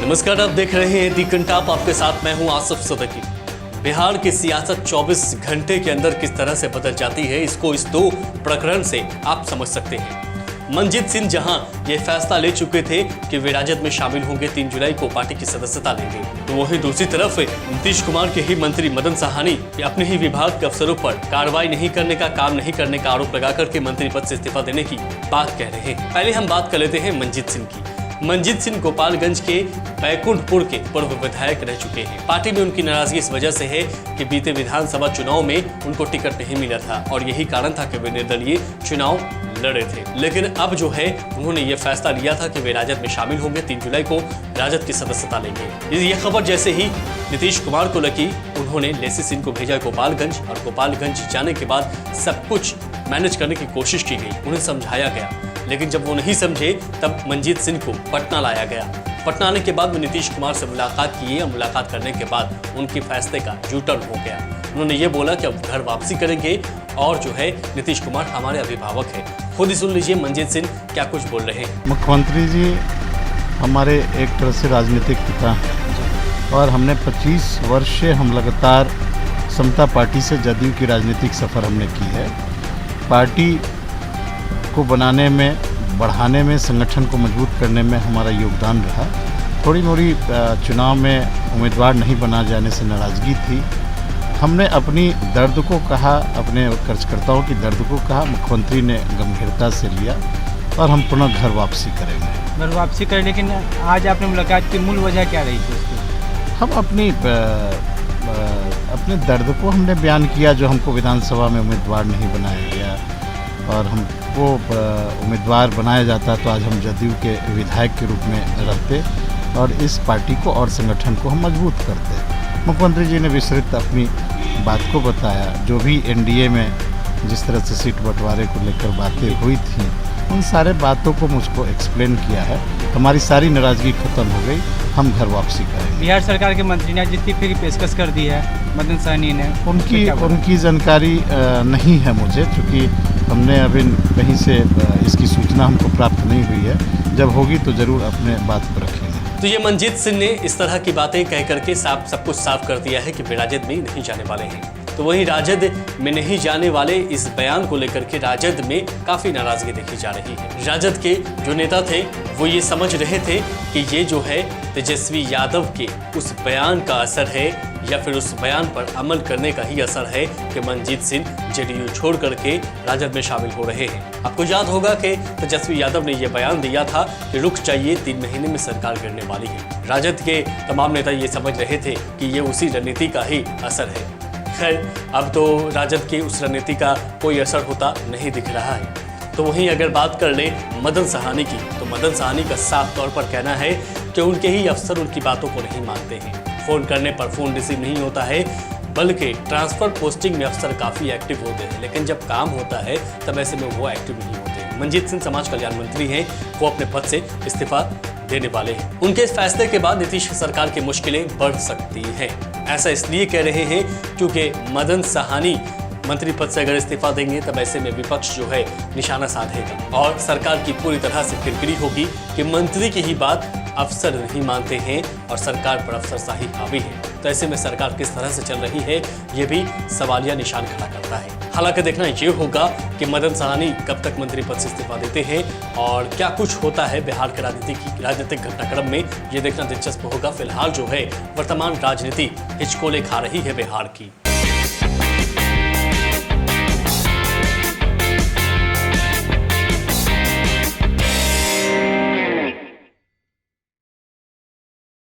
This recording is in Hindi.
नमस्कार, आप देख रहे हैं दी कंटाप। आपके साथ मैं हूं आसिफ सदकी। बिहार की सियासत 24 घंटे के अंदर किस तरह से बदल जाती है, इसको इस दो प्रकरण से आप समझ सकते हैं। मनजीत सिंह जहां ये फैसला ले चुके थे कि वे राजद में शामिल होंगे, 3 जुलाई को पार्टी की सदस्यता लेंगे, तो वहीं दूसरी तरफ नीतीश कुमार के ही मंत्री मदन साहनी अपने ही विभाग के अफसरों पर कार्रवाई नहीं करने का, काम नहीं करने का आरोप लगा करके मंत्री पद से इस्तीफा देने की बात कह रहे हैं। पहले हम बात कर लेते हैं मंजीत सिंह की। मनजीत सिंह गोपालगंज के बैकुंठपुर के पूर्व विधायक रह चुके हैं। पार्टी में उनकी नाराजगी इस वजह से है कि बीते विधानसभा चुनाव में उनको टिकट नहीं मिला था और यही कारण था कि वे निर्दलीय चुनाव लड़े थे। लेकिन अब जो है उन्होंने ये फैसला लिया था कि वे राजद में शामिल होंगे, 3 जुलाई को राजद की सदस्यता लेंगे। ये खबर जैसे ही नीतीश कुमार को लगी, उन्होंने लेसी सिंह को भेजा गोपालगंज और गोपालगंज जाने के बाद सब कुछ मैनेज करने की कोशिश की गई, उन्हें समझाया गया। लेकिन जब वो नहीं समझे तब मनजीत सिंह को पटना लाया गया। पटना आने के बाद वो नीतीश कुमार से मुलाकात की और मुलाकात करने के बाद उनके फैसले का यू टर्न हो गया। उन्होंने ये बोला कि अब घर वापसी करेंगे और जो है नीतीश कुमार हमारे अभिभावक हैं। खुद ही सुन लीजिए मनजीत सिंह क्या कुछ बोल रहे हैं। मुख्यमंत्री जी हमारे एक तरह से राजनीतिक पिता हैं और हमने 25 वर्ष से हम लगातार समता पार्टी से जदयू की राजनीतिक सफ़र हमने की है। पार्टी को बनाने में, बढ़ाने में, संगठन को मजबूत करने में हमारा योगदान रहा। थोड़ी मोड़ी चुनाव में उम्मीदवार नहीं बना जाने से नाराज़गी थी। हमने अपनी दर्द को कहा, अपने कार्यकर्ताओं की दर्द को कहा, मुख्यमंत्री ने गंभीरता से लिया और हम पुनः घर वापसी करेंगे। घर वापसी करें, लेकिन आज आपने मुलाकात की मूल वजह क्या रही थी उसकी? हम अपने दर्द को हमने बयान किया, जो हमको विधानसभा में उम्मीदवार नहीं बनाया गया और हमको उम्मीदवार बनाया जाता तो आज हम जदयू के विधायक के रूप में रहते और इस पार्टी को और संगठन को हम मजबूत करते। मुख्यमंत्री जी ने विस्तृत अपनी बात को बताया। जो भी एनडीए में जिस तरह से सीट बंटवारे को लेकर बातें हुई थी, उन सारे बातों को मुझको एक्सप्लेन किया है। हमारी सारी नाराज़गी खत्म हो गई, हम घर वापसी करेंगे। बिहार सरकार के मंत्री ने जितनी फिर पेशकश कर दी है मदन साहनी ने, उनकी जानकारी नहीं है मुझे, क्योंकि हमने अभी कहीं से इसकी सूचना हमको प्राप्त नहीं हुई है। जब होगी तो ज़रूर अपने बात को रखेंगे। तो ये मनजीत सिंह ने इस तरह की बातें कह करके सब कुछ साफ कर दिया है कि वे राजद में नहीं जाने वाले हैं। तो वहीं राजद में नहीं जाने वाले इस बयान को लेकर के राजद में काफी नाराजगी देखी जा रही है। राजद के जो नेता थे वो ये समझ रहे थे कि ये जो है तेजस्वी यादव के उस बयान का असर है या फिर उस बयान पर अमल करने का ही असर है कि मनजीत सिंह जेडीयू छोड़ करके राजद में शामिल हो रहे हैं। आपको याद होगा कि तेजस्वी यादव ने यह बयान दिया था कि रुक जाइए, 3 महीने में सरकार गिरने वाली है। राजद के तमाम नेता ये समझ रहे थे कि ये उसी रणनीति का ही असर है। खैर, अब तो राजद की उस रणनीति का कोई असर होता नहीं दिख रहा है। तो वहीं अगर बात कर ले मदन साहनी की, तो मदन साहनी का साफ तौर पर कहना है कि उनके ही अफसर उनकी बातों को नहीं मानते हैं। फ़ोन करने पर फ़ोन रिसीव नहीं होता है, बल्कि ट्रांसफ़र पोस्टिंग में अफसर काफ़ी एक्टिव होते हैं, लेकिन जब काम होता है तब ऐसे में वो एक्टिव नहीं होते। मनजीत सिंह समाज कल्याण मंत्री हैं, वो अपने पद से इस्तीफा देने वाले हैं। उनके इस फैसले के बाद नीतीश सरकार की मुश्किलें बढ़ सकती हैं। ऐसा इसलिए कह रहे हैं क्योंकि मदन साहनी मंत्री पद से अगर इस्तीफा देंगे तब ऐसे में विपक्ष जो है निशाना साधेगा और सरकार की पूरी तरह से किरकिरी होगी कि मंत्री की ही बात अफसर नहीं मानते हैं और सरकार पर अफसरशाही हावी है। तो ऐसे में सरकार किस तरह से चल रही है, ये भी सवालिया निशान खड़ा करता है। हालांकि देखना ये होगा कि मदन साहनी कब तक मंत्री पद से इस्तीफा देते हैं और क्या कुछ होता है बिहार के राजनीतिक घटनाक्रम में, ये देखना दिलचस्प होगा। फिलहाल जो है वर्तमान राजनीति हिचकोले खा रही है बिहार की।